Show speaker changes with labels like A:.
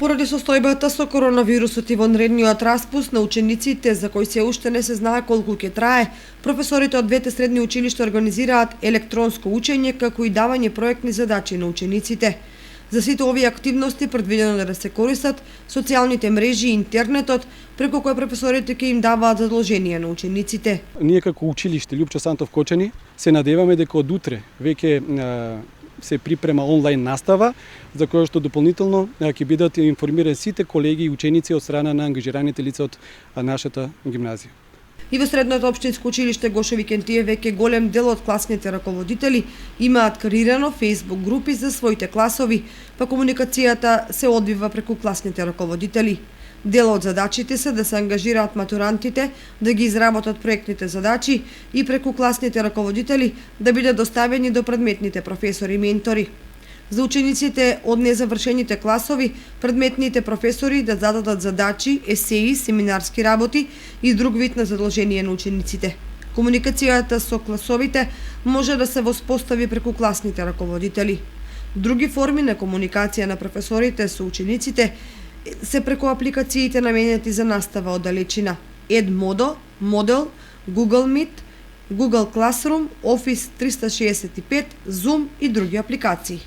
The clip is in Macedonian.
A: Поради состојбата со коронавирусот и вонредниот распуст на учениците, за кој се уште не се знае колку ќе трае, професорите од двете средни училишта организираат електронско учење како и давање проектни задачи на учениците. За сите овие активности предвидено да се користат социјалните мрежи и интернетот, преку кој професорите ќе им даваат задолженија на учениците.
B: Ние како училиште Љупчо Сантов Кочани се надеваме дека од утре веќе се припрема онлайн настава, за која што дополнително ќе бидат информирани сите колеги и ученици од страна на ангажираните лица од нашата гимназија.
A: И во средното општинско училиште Гошо Викентије веќе голем дел од класните раководители имаат креирано Facebook групи за своите класови, па комуникацијата се одвива преку класните раководители. Дел од задачите се да се ангажираат матурантите да ги изработат проектните задачи и преку класните раководители да бидат доставени до предметните професори и ментори. За учениците од незавршените класови, предметните професори да зададат задачи, есеи, семинарски работи и друг вид на задолжение на учениците. Комуникацијата со класовите може да се воспостави преку класните раководители. Други форми на комуникација на професорите со учениците се преку апликациите наменети за настава од далечина: Edmodo, Moodle, Google Meet, Google Classroom, Office 365, Zoom и други апликации.